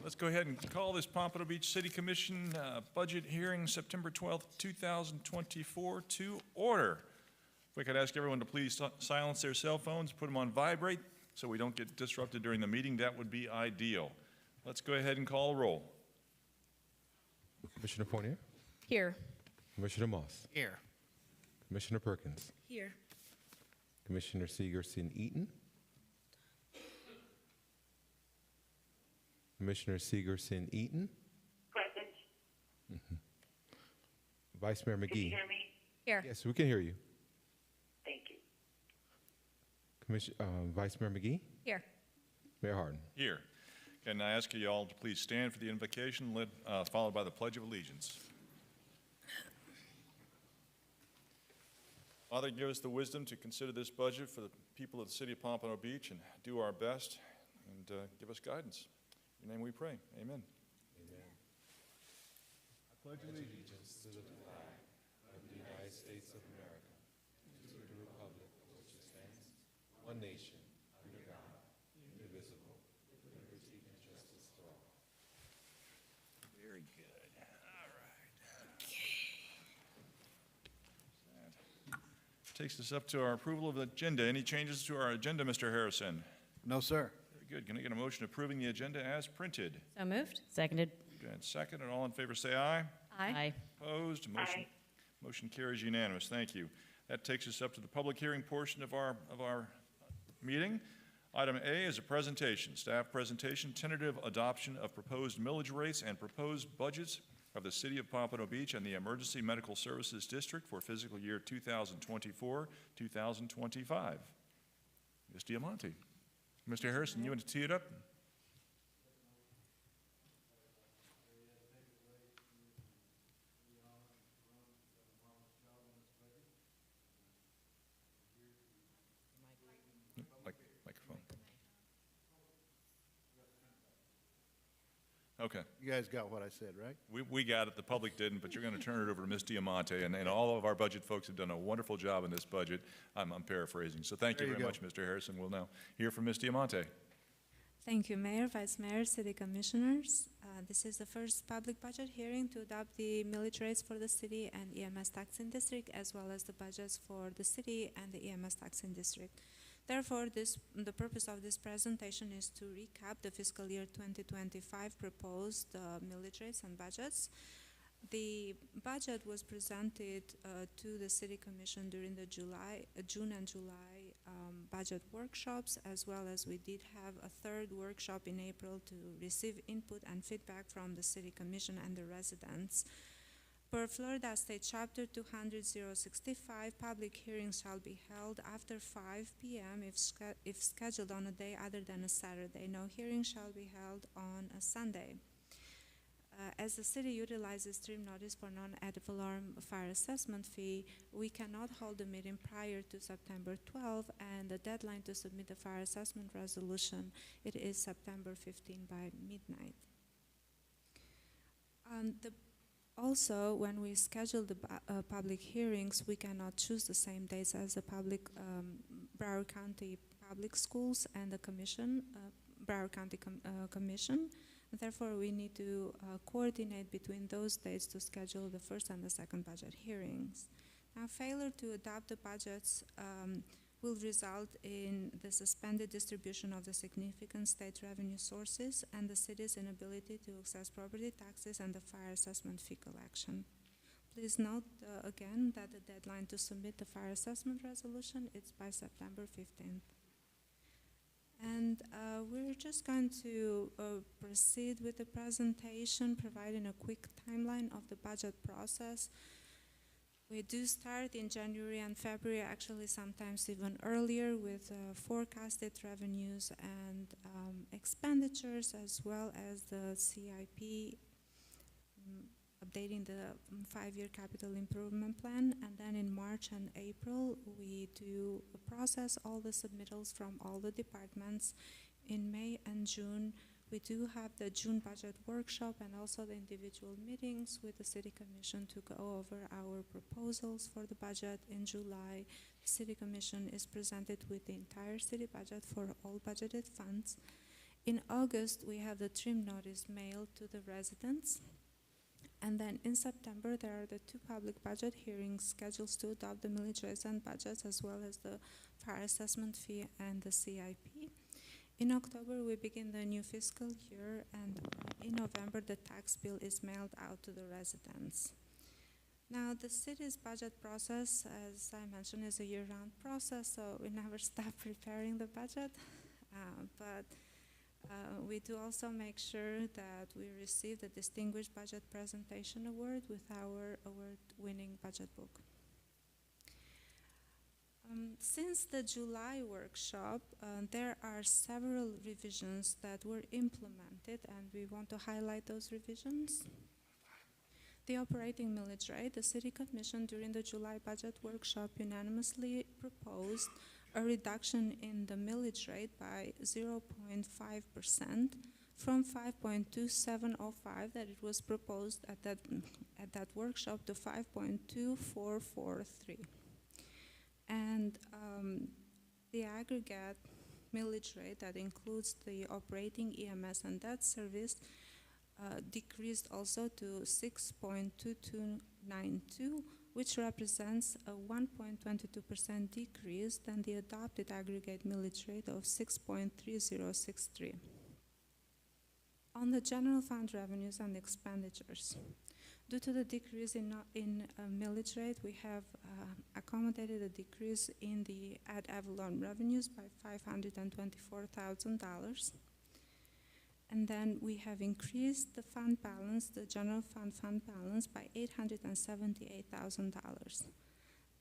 Let's go ahead and call this Pompano Beach City Commission budget hearing September 12th, 2024 to order. If we could ask everyone to please silence their cell phones, put them on vibrate so we don't get disrupted during the meeting, that would be ideal. Let's go ahead and call a roll. Commissioner Fournier? Here. Commissioner Moss? Here. Commissioner Perkins? Here. Commissioner Segerson-Eaton? Commissioner Segerson-Eaton? Present. Vice Mayor Can you McGee? hear me? Here. Yes, we can hear you. Thank you. Vice Mayor McGee? Here. Mayor Harden? Here. Can I ask you all to please stand for the invocation, followed by the Pledge of Allegiance. Father, give us the wisdom to consider this budget for the people of the city of Pompano Beach and do our best and give us guidance. In your name we pray. Amen. Amen. I pledge allegiance to the flag of the United States of America, to the republic for which it stands, one nation, under God, indivisible, with liberty and justice for all. Very good. All right. Takes us up to our approval of the agenda. Any changes to our agenda, Mr. Harrison? No, sir. Very good. Can I get a motion approving the agenda as printed? So moved. Seconded. And second, and all in favor say aye. Aye. Opposed? Aye. Motion carries unanimous. Thank you. That takes us up to the public hearing portion of our meeting. Item A is a presentation, staff presentation, tentative adoption of proposed millage rates and proposed budgets of the City of Pompano Beach and the Emergency Medical Services District for fiscal year 2024-2025. Ms. Diamante. Mr. Harrison, you want to tee it up? Microphone. Okay. You guys got what I said, right? We got it, the public didn't, but you're going to turn it over to Ms. Diamante, and all of our budget folks have done a wonderful job in this budget. I'm paraphrasing, so thank you There you very go. much, Mr. Harrison. We'll now hear from Ms. Diamante. Thank you, Mayor, Vice Mayor, City Commissioners. This is the first public budget hearing to adopt the millage rates for the city and EMS taxing district, as well as the budgets for the city and the EMS taxing district. Therefore, the purpose of this presentation is to recap the fiscal year 2025 proposed millage rates and budgets. The budget was presented to the City Commission during the June and July budget workshops, as well as we did have a third workshop in April to receive input and feedback from the City Commission and the residents. Per Florida State Chapter 200-065, public hearings shall be held after 5 p.m. if scheduled on a day other than a Saturday. No hearing shall be held on a Sunday. As the city utilizes stream notice for non-ad valorem fire assessment fee, we cannot hold a meeting prior to September 12, and the deadline to submit the fire assessment resolution, it is September 15 by midnight. Also, when we schedule the public hearings, we cannot choose the same dates as the Broward County Public Schools and the Commission, Broward County Commission. Therefore, we need to coordinate between those dates to schedule the first and the second budget hearings. Now, failure to adopt the budgets will result in the suspended distribution of the significant state revenue sources and the city's inability to access property taxes and the fire assessment fee collection. Please note again that the deadline to submit the fire assessment resolution is by September 15th. And we're just going to proceed with the presentation, providing a quick timeline of the budget process. We do start in January and February, actually sometimes even earlier, with forecasted revenues and expenditures, as well as the CIP, updating the 5-year capital improvement plan. And then in March and April, we do process all the submittals from all the departments. In May and June, we do have the June budget workshop and also the individual meetings with the City Commission to go over our proposals for the budget. In July, the City Commission is presented with the entire city budget for all budgeted funds. In August, we have the trim notice mailed to the residents. And then in September, there are the two public budget hearings scheduled to adopt the millage rates and budgets, as well as the fire assessment fee and the CIP. In October, we begin the new fiscal year, and in November, the tax bill is mailed out to the residents. Now, the city's budget process, as I mentioned, is a year-round process, so we never stop preparing the budget. But we do also make sure that we receive the Distinguished Budget Presentation Award with our award-winning budget book. Since the July workshop, there are several revisions that were implemented, and we want to highlight those revisions. The operating millage rate, the City Commission during the July budget workshop unanimously proposed a reduction in the millage rate by 0.5% from 5.2705 that it was proposed at that workshop to 5.2443. And the aggregate millage rate that includes the operating EMS and debt service decreased also to 6.2292, which represents a 1.22% decrease than the adopted aggregate millage rate of 6.3063. On the general fund revenues and expenditures, due to the decrease in millage rate, we have accommodated a decrease in the ad valorem revenues by $524,000. And then we have increased the fund balance, the general fund balance, by $878,000.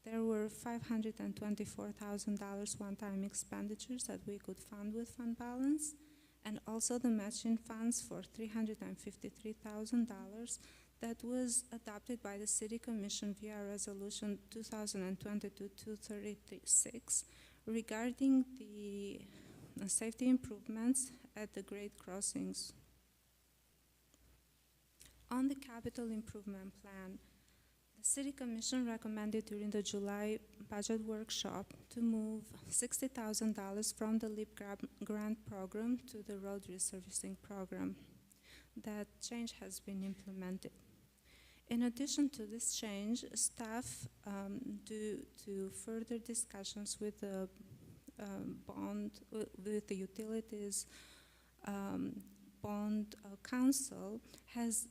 There were $524,000 one-time expenditures that we could fund with fund balance, and also the matching funds for $353,000 that was adopted by the City Commission via Resolution 2022-236 regarding the safety improvements at the grade crossings. On the capital improvement plan, the City Commission recommended during the July budget workshop to move $60,000 from the LEAP grant program to the road resurfacing program. That change has been implemented. In addition to this change, staff, due to further discussions with the with the utilities bond council, has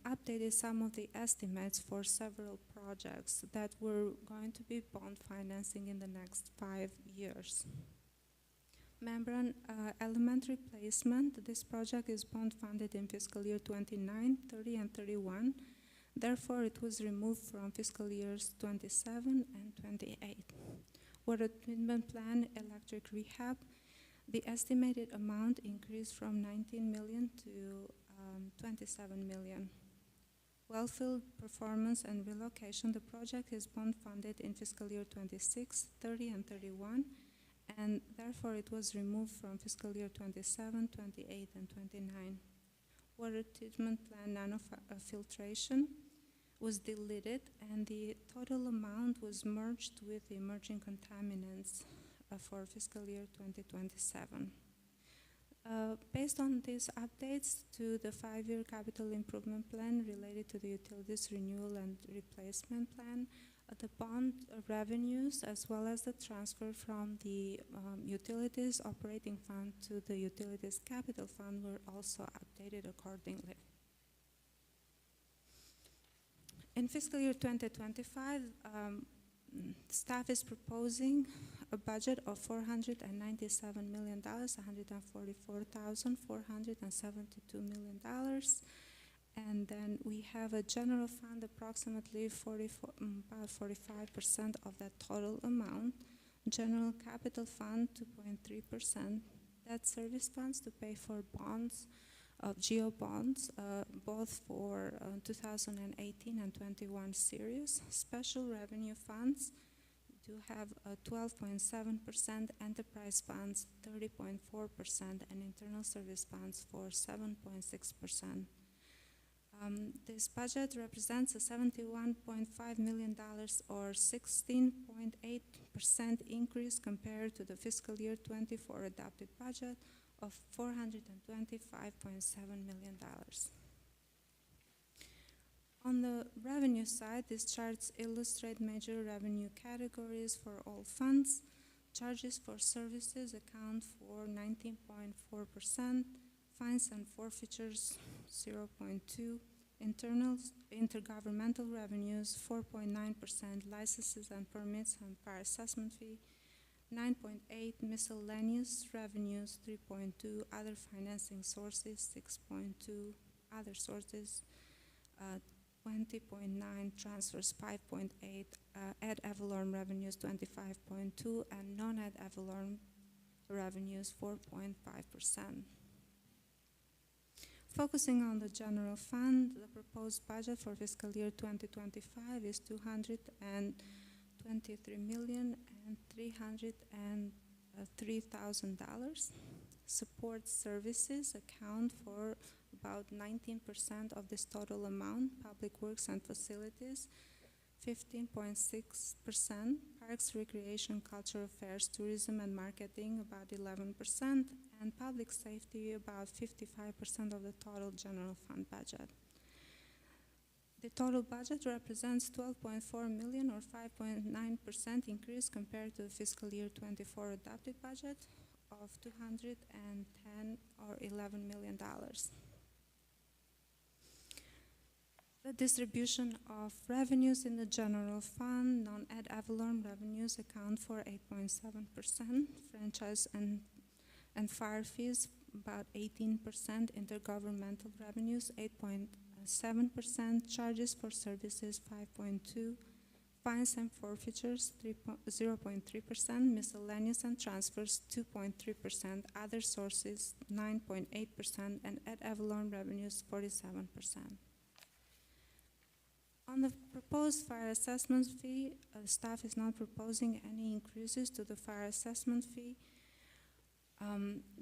updated some of the estimates for several projects that were going to be bond financing in the next 5 years. Membrane element replacement, this project is bond funded in fiscal year 29, 30, and 31. Therefore, it was removed from fiscal years 27 and 28. Water treatment plan, electric rehab, the estimated amount increased from 19 million to 27 million. Wellfield performance and relocation, the project is bond funded in fiscal year 26, 30, and 31, and therefore it was removed from fiscal year 27, 28, and 29. Water treatment plan nanofiltration was deleted, and the total amount was merged with the emerging contaminants for fiscal year 2027. Based on these updates to the 5-year capital improvement plan related to the utilities renewal and replacement plan, the bond revenues as well as the transfer from the utilities operating fund to the utilities capital fund were also updated accordingly. In fiscal year 2025, staff is proposing a budget of $497 million, $144,472 million, and then we have a general fund approximately about 45% of that total amount, general capital fund 2.3%, debt service funds to pay for bonds, geo bonds, both for 2018 and 21 series. Special revenue funds do have a 12.7%, enterprise funds 30.4%, and internal service funds for 7.6%. This budget represents a $71.5 million or 16.8% increase compared to the fiscal year 24 adopted budget of $425.7 million. On the revenue side, these charts illustrate major revenue categories for all funds. Charges for services account for 19.4%, fines and forfeitures 0.2%, intergovernmental revenues 4.9%, licenses and permits and fire assessment fee 9.8%, miscellaneous revenues 3.2%, other financing sources 6.2%, other sources 20.9%, transfers 5.8%, ad valorem revenues 25.2%, and non-ad valorem revenues 4.5%. Focusing on the general fund, the proposed budget for fiscal year 2025 is $223,303,000. Support services account for about 19% of this total amount, public works and facilities 15.6%, parks, recreation, cultural affairs, tourism and marketing about 11%, and public safety about 55% of the total general fund budget. The total budget represents $12.4 million or 5.9% increase compared to the fiscal year 24 adopted budget of $210 or $11 million. The distribution of revenues in the general fund, non-ad valorem revenues account for 8.7%, franchise and fire fees about 18%, intergovernmental revenues 8.7%, charges for services 5.2%, fines and forfeitures 0.3%, miscellaneous and transfers 2.3%, other sources 9.8%, and ad valorem revenues 47%. On the proposed fire assessment fee, staff is not proposing any increases to the fire assessment fee.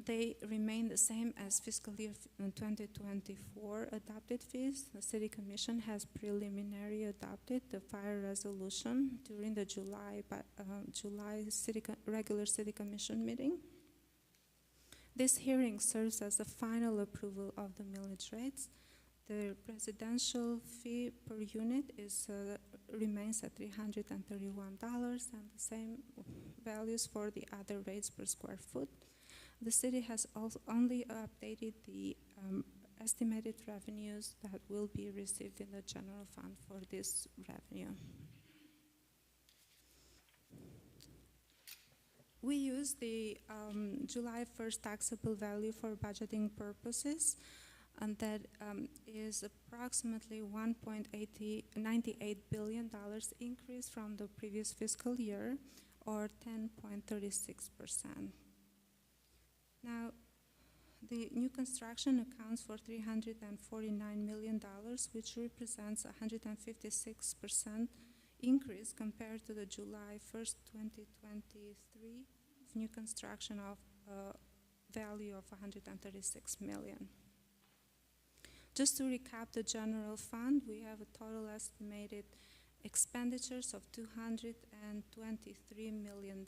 They remain the same as fiscal year 2024 adopted fees. The City Commission has preliminary adopted the fire resolution during the July regular City Commission meeting. This hearing serves as the final approval of the millage rates. The residential fee per unit remains at $331, and the same values for the other rates per square foot. The city has also only updated the estimated revenues that will be received in the general fund for this revenue. We use the July 1st taxable value for budgeting purposes, and that is approximately $1.98 billion increase from the previous fiscal year, or 10.36%. Now, the new construction accounts for $349 million, which represents a 156% increase compared to the July 1st, 2023 new construction of value of $136 million. Just to recap the general fund, we have a total estimated expenditures of $223 million.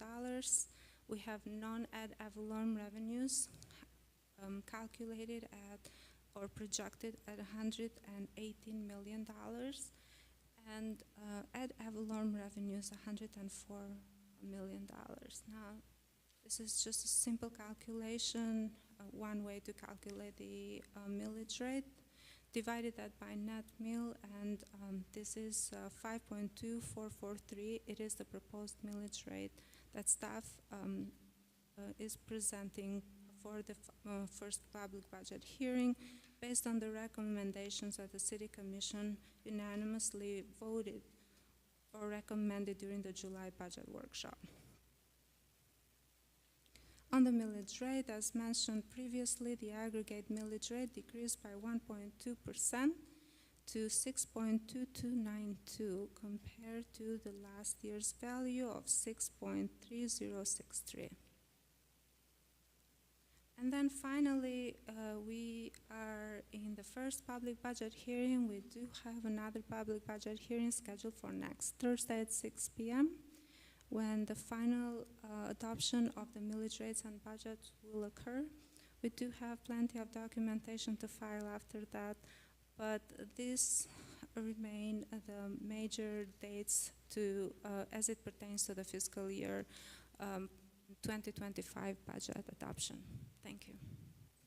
We have non-ad valorem revenues calculated at or projected at $118 million, and ad valorem revenues $104 million. Now, this is just a simple calculation, one way to calculate the millage rate. Divided that by net mill, and this is 5.2443. It is the proposed millage rate that staff is presenting for the first public budget hearing based on the recommendations that the City Commission unanimously voted or recommended during the July budget workshop. On the millage rate, as mentioned previously, the aggregate millage rate decreased by 1.2% to 6.2292 compared to the last year's value of 6.3063. And then finally, we are in the first public budget hearing. We do have another public budget hearing scheduled for next Thursday at 6 p.m. when the final adoption of the millage rates and budget will occur. We do have plenty of documentation to file after that, but these remain the major dates to, as it pertains to the fiscal year 2025 budget adoption. Thank you.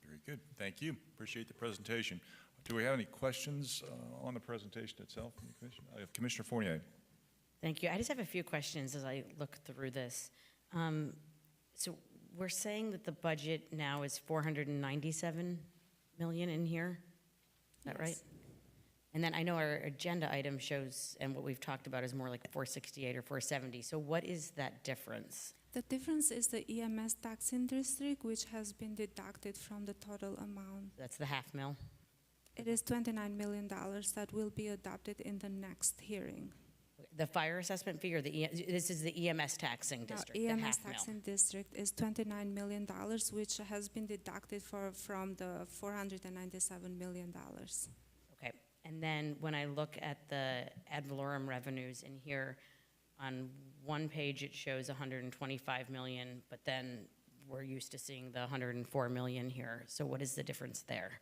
Very good. Thank you. Appreciate the presentation. Do we have any questions on the presentation itself from the Commission? Commissioner Fournier. Thank you. I just have a few questions as I look through this. So we're saying that the budget now is 497 million in here? Is that right? Yes. And then I know our agenda item shows, and what we've talked about is more like 468 or 470. So what is that difference? The difference is the EMS taxing district, which has been deducted from the total amount. That's the half mil? It is $29 million that will be adopted in the next hearing. The fire assessment fee, or this is the EMS taxing district, the EMS half mil? taxing district is $29 million, which has been deducted from the $497 million. Okay, and then when I look at the ad valorem revenues in here, on one page it shows 125 million, but then we're used to seeing the 104 million here. So what is the difference there?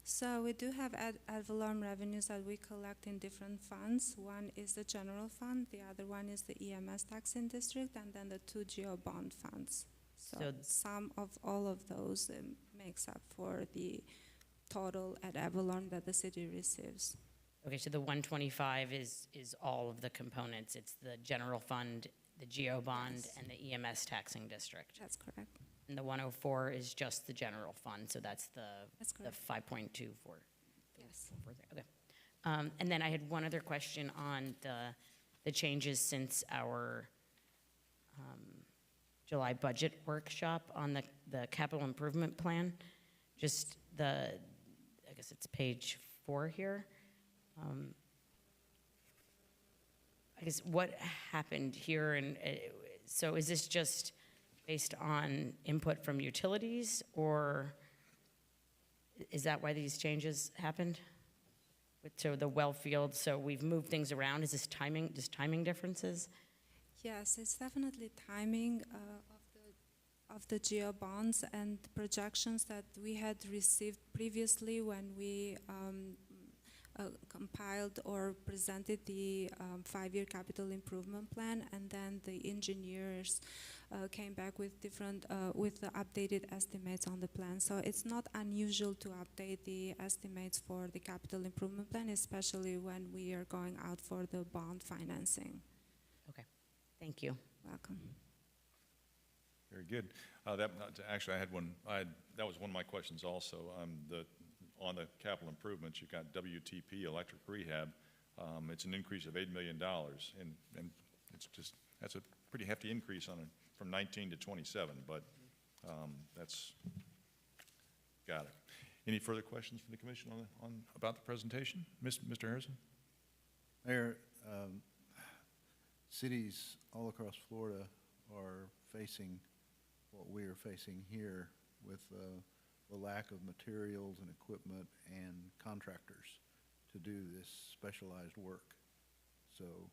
So we do have ad valorem revenues that we collect in different funds. One is the general fund, the other one is the EMS taxing district, and then the 2 geo bond funds. So sum of all of those makes up for the total ad valorem that the city receives. Okay, so the 125 is all of the components. It's the general fund, the geo bond, Yes. and the EMS taxing district. That's correct. And the 104 is just the general fund, so that's the correct. 5.24. Yes. Okay. And then I had one other question on the changes since our July budget workshop on the capital improvement plan. Just I guess it's page 4 here. I guess what happened here, and so is this just based on input from utilities, or is that why these changes happened? So the well field, so we've moved things around. Is this timing, just timing differences? Yes, it's definitely timing of the geo bonds and projections that we had received previously when we compiled or presented the 5-year capital improvement plan, and then the engineers came back with different, with the updated estimates on the plan. So it's not unusual to update the estimates for the capital improvement plan, especially when we are going out for the bond financing. Okay, thank you. Welcome. Very good. Actually, I had one. That was one of my questions also. On the capital improvements, you've got WTP electric rehab. It's an increase of $8 million, and that's a pretty hefty increase from 19 to 27. But that's got it. Any further questions from the commission about the presentation, Mr. Harrison? Mayor, cities all across Florida are facing what we are facing here with the lack of materials and equipment and contractors to do this specialized work. So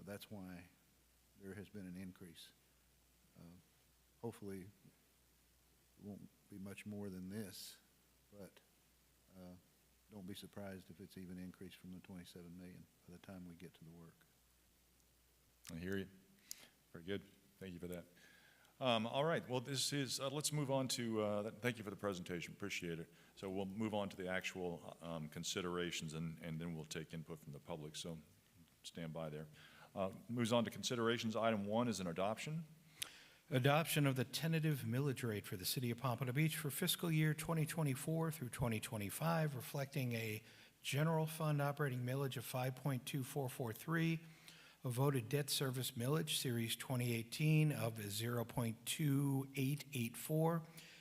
that's why there has been an increase. Hopefully it won't be much more than this, but don't be surprised if it's even increased from the 27 million by the time we get to the work. I hear you. Very good. Thank you for that. All right. Well, this is, let's move on to, thank you for the presentation. Appreciate it. So we'll move on to the actual considerations, and then we'll take input from the public. So stand by there. Moves on to considerations. Item 1 is an adoption. Adoption of the tentative millage rate for the city of Pompano Beach for fiscal year 2024 through 2025, reflecting a general fund operating millage of 5.2443, a voted debt service millage, Series 2018, of 0.2884,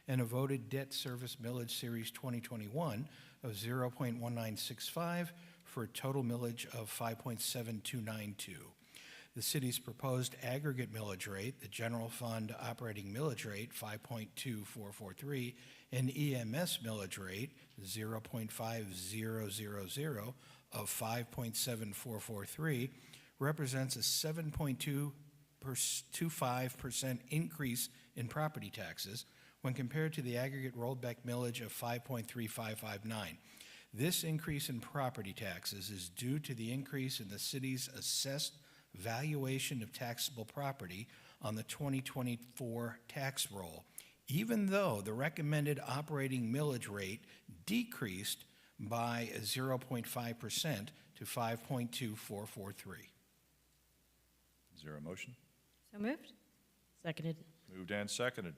and a voted debt service millage, Series 2021, of 0.1965, for a total millage of 5.7292. The city's proposed aggregate millage rate, the general fund operating millage rate, 5.2443, and EMS millage rate, 0.5000 of 5.7443, represents a 7.25% increase in property taxes, when compared to the aggregate rolled back millage of 5.3559. This increase in property taxes is due to the increase in the city's assessed valuation of taxable property on the 2024 tax roll, even though the recommended operating millage rate decreased by 0.5% to 5.2443. Is there a motion? So moved? Seconded. Moved and seconded.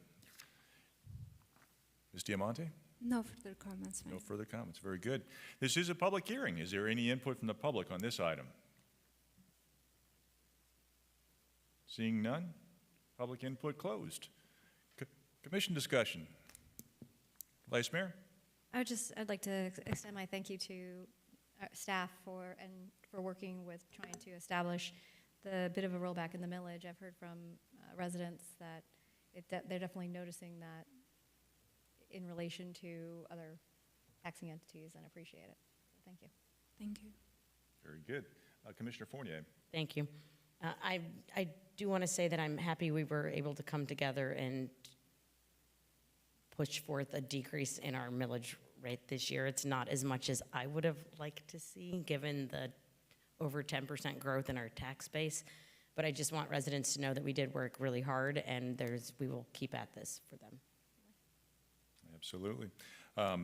Ms. Diamante? No further comments, Mayor. No further comments. Very good. This is a public hearing. Is there any input from the public on this item? Seeing none, public input closed. Commission discussion. Vice Mayor? I'd like to extend my thank you to staff for working with trying to establish the bit of a rollback in the millage. I've heard from residents that they're definitely noticing that in relation to other taxing entities and appreciate it. So thank you. Thank you. Very good. Commissioner Fournier? Thank you. I do want to say that I'm happy we were able to come together and push forth a decrease in our millage rate this year. It's not as much as I would have liked to see, given the over 10% growth in our tax base. But I just want residents to know that we did work really hard, and we will keep at this for them. Absolutely. I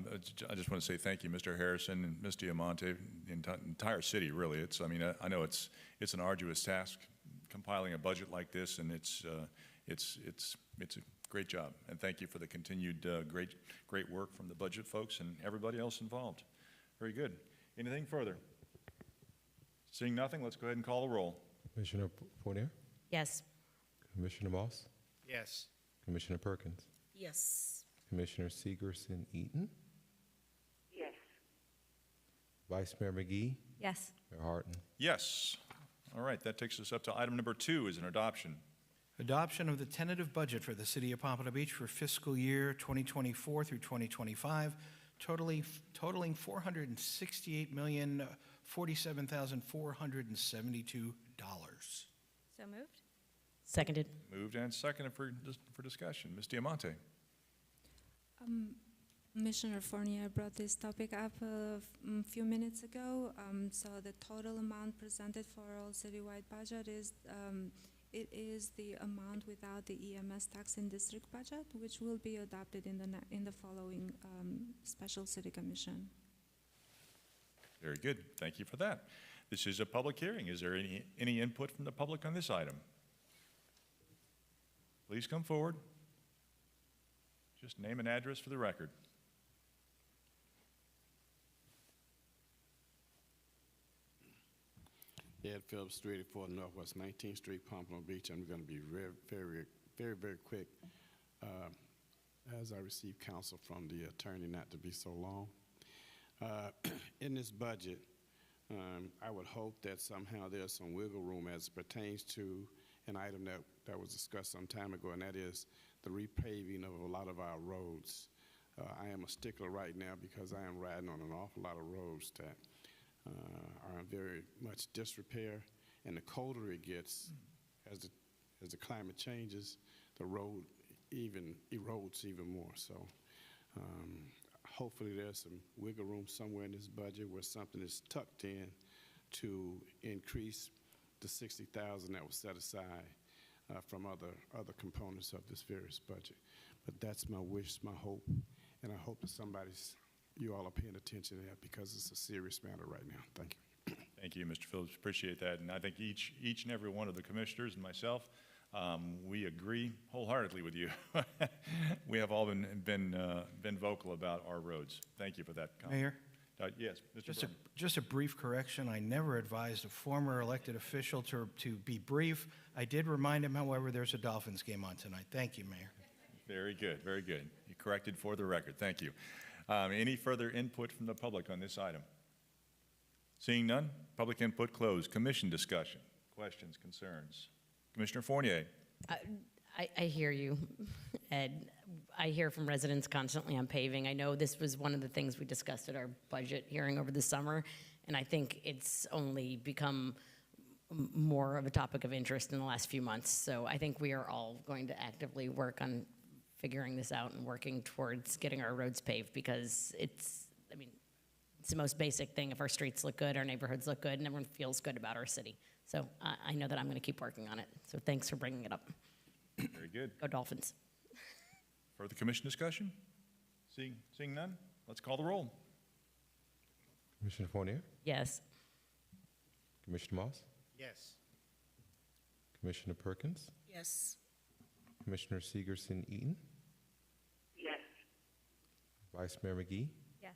just want to say thank you, Mr. Harrison and Ms. Diamante, the entire city, really. I know it's an arduous task compiling a budget like this, and it's a great job. And thank you for the continued great work from the budget folks and everybody else involved. Very good. Anything further? Seeing nothing, let's go ahead and call the roll. Commissioner Fournier, Yes. Commissioner Moss, Yes. Commissioner Perkins, Yes. Commissioner Segerson Eaton, Yes. Vice Mayor McGee, Yes. Mayor Harton. Yes. All right, that takes us up to item number 2 is an adoption. Adoption of the tentative budget for the city of Pompano Beach for fiscal year 2024 through 2025, totaling $468,047,472. So moved? Seconded. Moved and seconded for discussion. Ms. Diamante? Commissioner Fournier brought this topic up a few minutes ago. So the total amount presented for all citywide budget is it is the amount without the EMS tax in district budget, which will be adopted in the following special city commission. Very good. Thank you for that. This is a public hearing. Is there any input from the public on this item? Please come forward. Just name and address for the record. Ed Phillips, 384 Northwest 19th Street, Pompano Beach. I'm going to be very quick. As I receive counsel from the attorney not to be so long. In this budget, I would hope that somehow there's some wiggle room as it pertains to an item that was discussed some time ago, and that is the repaving of a lot of our roads. I am a stickler right now because I am riding on an awful lot of roads that are in very much disrepair, and the colder it gets, as the climate changes, the road even erodes even more. So hopefully there's some wiggle room somewhere in this budget where something is tucked in to increase the $60,000 that was set aside from other components of this various budget. But that's my wish, my hope, and I hope that you all are paying attention to that because it's a serious matter right now. Thank you. Thank you, Mr. Phillips. Appreciate that. And I think each and every one of the commissioners and myself, we agree wholeheartedly with you. We have all been vocal about our roads. Thank you for that comment. Mayor? Yes, Mr. Berman. Just a brief correction. I never advised a former elected official to be brief. I did remind him, however, there's a Dolphins game on tonight. Thank you, Mayor. Very good, very good. You corrected for the record. Thank you. Any further input from the public on this item? Seeing none, public input closed. Commission discussion, questions, concerns. Commissioner Fournier. I hear you, Ed. I hear from residents constantly on paving. I know this was one of the things we discussed at our budget hearing over the summer, and I think it's only become more of a topic of interest in the last few months. So I think we are all going to actively work on figuring this out and working towards getting our roads paved, because it's the most basic thing. If our streets look good, our neighborhoods look good, and everyone feels good about our city. So I know that I'm going to keep working on it. So thanks for bringing it up. Very good. Go Dolphins. Further commission discussion? Seeing none, let's call the roll. Commissioner Fournier, Yes. Commissioner Moss, Yes. Commissioner Perkins, Yes. Commissioner Segerson-Eaton, Yes. Vice Mayor McGee, Yes.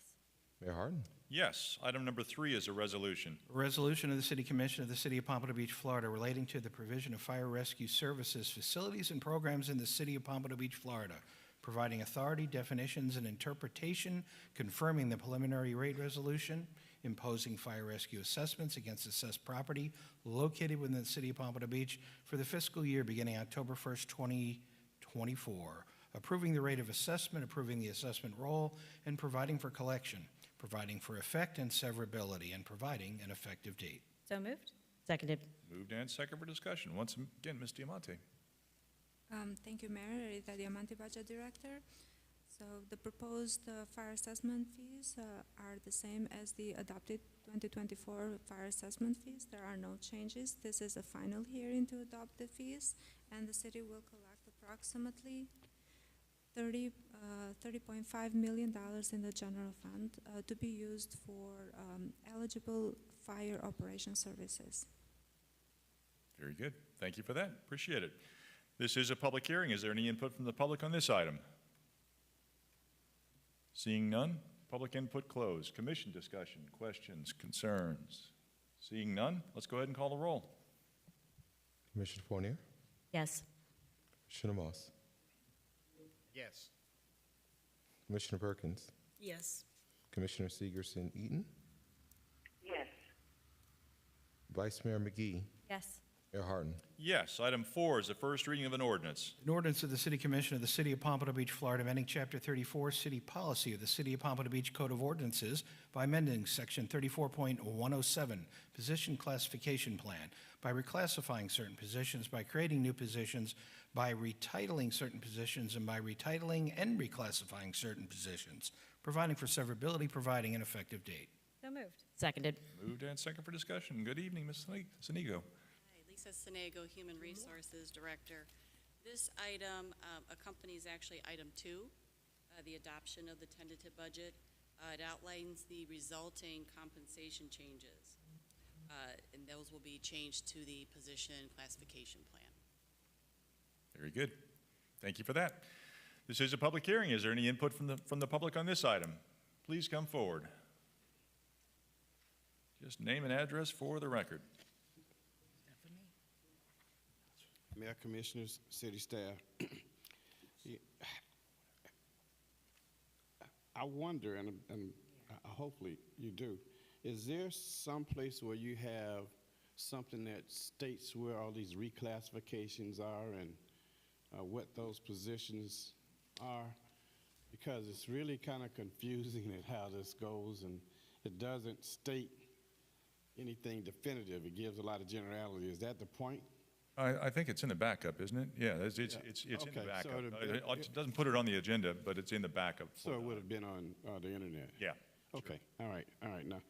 Mayor Harden. Yes. Item number 3 is a resolution. A resolution of the City Commission of the City of Pompano Beach, Florida, relating to the provision of fire rescue services, facilities, and programs in the City of Pompano Beach, Florida, providing authority, definitions, and interpretation, confirming the preliminary rate resolution, imposing fire rescue assessments against assessed property located within the City of Pompano Beach for the fiscal year beginning October 1st, 2024, approving the rate of assessment, approving the assessment roll, and providing for collection, providing for effect and severability, and providing an effective date. So moved? Seconded. Moved and second for discussion. Once again, Ms. Diamante. Thank you, Mayor. Rita Diamante, Budget Director. So the proposed fire assessment fees are the same as the adopted 2024 fire assessment fees. There are no changes. This is a final hearing to adopt the fees, and the city will collect approximately $30.5 million in the general fund to be used for eligible fire operation services. Very good. Thank you for that. Appreciate it. This is a public hearing. Is there any input from the public on this item? Seeing none, public input closed. Commission discussion, questions, concerns. Seeing none, let's go ahead and call the roll. Commissioner Fournier, Yes. Commissioner Moss, Yes. Commissioner Perkins, Yes. Commissioner Segerson-Eaton, Yes. Vice Mayor McGee, Yes. Mayor Harden. Yes. Item 4 is the first reading of an ordinance. An ordinance of the City Commission of the City of Pompano Beach, Florida, amending Chapter 34, City Policy of the City of Pompano Beach Code of Ordinances by amending Section 34.107, Position Classification Plan, by reclassifying certain positions, by creating new positions, by retitling certain positions, and by retitling and reclassifying certain positions, providing for severability, providing an effective date. So moved? Seconded. Moved and second for discussion. Good evening, Ms. Sonigo. Hi, Lisa Senego, Human Resources Director. This item accompanies actually item 2, the adoption of the tentative budget. It outlines the resulting compensation changes, and those will be changed to the position classification plan. Very good. Thank you for that. This is a public hearing. Is there any input from the public on this item? Please come forward. Just name and address for the record. Mayor, Commissioners, City staff. Yeah, I wonder, and hopefully you do, is there some place where you have something that states where all these reclassifications are and what those positions are? Because it's really kind of confusing at how this goes, and it doesn't state anything definitive. It gives a lot of generality. Is that the point? I think it's in the backup, isn't it? Yeah, it's in the Okay, so backup. it'd It doesn't put it on the agenda, but it's in the backup. So it would have been on the internet? Yeah. Okay, all right. Now,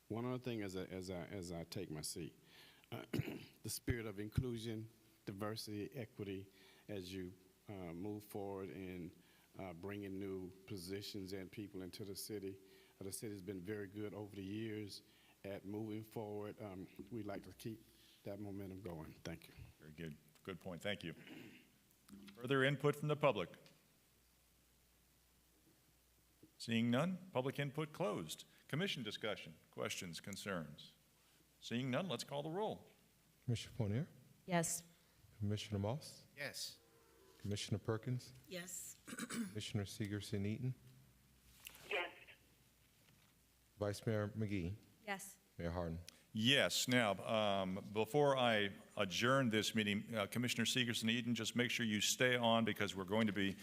one other thing as I take my seat, the spirit of inclusion, diversity, equity, as you move forward in bringing new positions and people into the city. The city's been very good over the years at moving forward. We'd like to keep that momentum going. Thank you. Very good. Good point. Thank you. Further input from the public? Seeing none, public input closed. Commission discussion, questions, concerns. Seeing none, let's call the roll. Commissioner Fournier, Yes. Commissioner Moss, Yes. Commissioner Perkins, Yes. Commissioner Segerson-Eaton, Yes. Vice Mayor McGee, Yes. Mayor Harden. Yes. Now, before I adjourn this meeting, Commissioner Segerson-Eaton, just make sure you stay on because we're going to be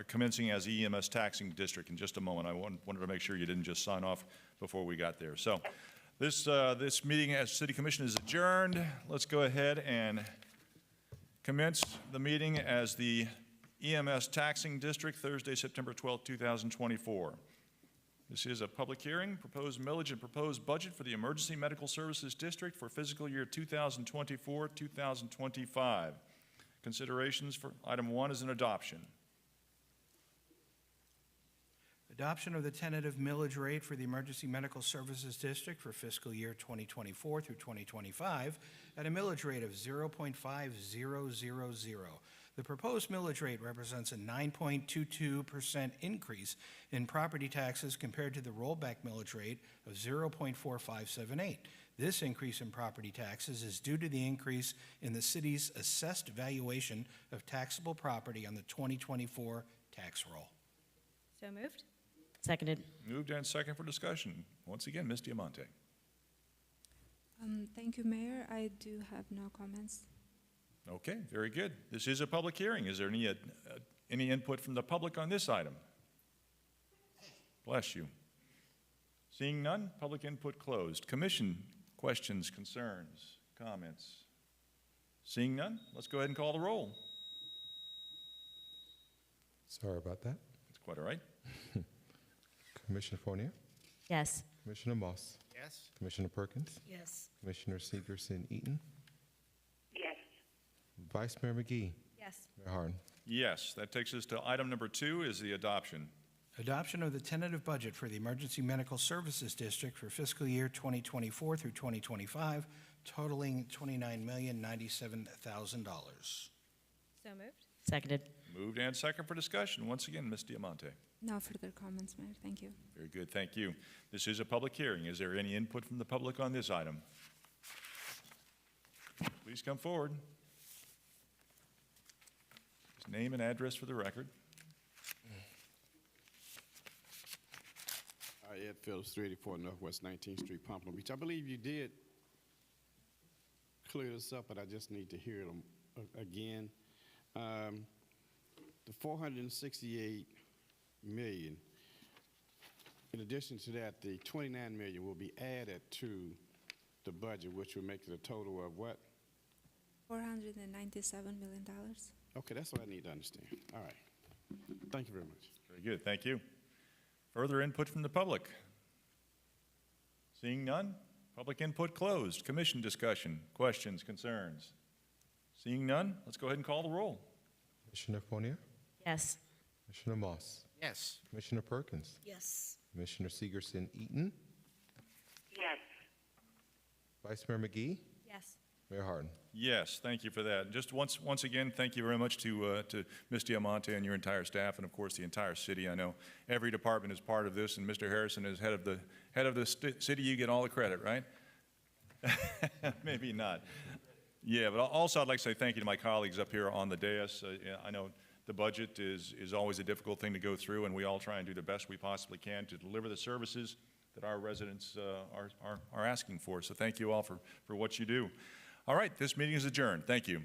commencing as EMS taxing district in just a moment. I wanted to make sure you didn't just sign off before we got there. So this meeting as City Commission is adjourned. Let's go ahead and commence the meeting as the EMS Taxing District, Thursday, September 12, 2024. This is a public hearing, proposed millage and proposed budget for the Emergency Medical Services District for fiscal year 2024-2025. Considerations for item 1 is an adoption. Adoption of the tentative millage rate for the Emergency Medical Services District for fiscal year 2024 through 2025 at a millage rate of 0.5000. The proposed millage rate represents a 9.22% increase in property taxes compared to the rollback millage rate of 0.4578. This increase in property taxes is due to the increase in the city's assessed valuation of taxable property on the 2024 tax roll. So moved? Seconded. Moved and second for discussion. Once again, Ms. Diamante. Thank you, Mayor. I do have no comments. Okay, very good. This is a public hearing. Is there any input from the public on this item? Bless you. Seeing none, public input closed. Commission questions, concerns, comments? Seeing none, let's go ahead and call the roll. Sorry about that. That's quite all right. Commissioner Fournier, Yes. Commissioner Moss, Yes. Commissioner Perkins, Yes. Commissioner Segerson-Eaton, Yes. Vice Mayor McGee, Yes. Mayor Harden. Yes, that takes us to item number 2 is the adoption. Adoption of the tentative budget for the Emergency Medical Services District for fiscal year 2024 through 2025, totaling $29,097,000. So moved? Seconded. Moved and second for discussion. Once again, Ms. Diamante. No further comments, Mayor. Thank you. Very good, thank you. This is a public hearing. Is there any input from the public on this item? Please come forward. Just name and address for the record. Ed Phillips, 384 Northwest 19th Street, Pompano Beach. I believe you did clear this up, but I just need to hear it again. The $468 million, in addition to that, the $29 million will be added to the budget, which will make it a total of what? $497 million. Okay, that's what I need to understand. All right. Thank you very much. Very good, thank you. Further input from the public? Seeing none, public input closed. Commission discussion, questions, concerns? Seeing none, let's go ahead and call the roll. Commissioner Fournier, Yes. Commissioner Moss, Yes. Commissioner Perkins, Yes. Commissioner Segerson-Eaton, Yes. Vice Mayor McGee, Yes. Mayor Harden. Yes, thank you for that. Just once again, thank you very much to Ms. Diamante and your entire staff, and of course the entire city. I know every department is part of this, and Mr. Harrison is head of the city. You get all the credit, right? Maybe not. Yeah, but also I'd like to say thank you to my colleagues up here on the dais. I know the budget is always a difficult thing to go through, and we all try and do the best we possibly can to deliver the services that our residents are asking for. So thank you all for what you do. All right, this meeting is adjourned. Thank you.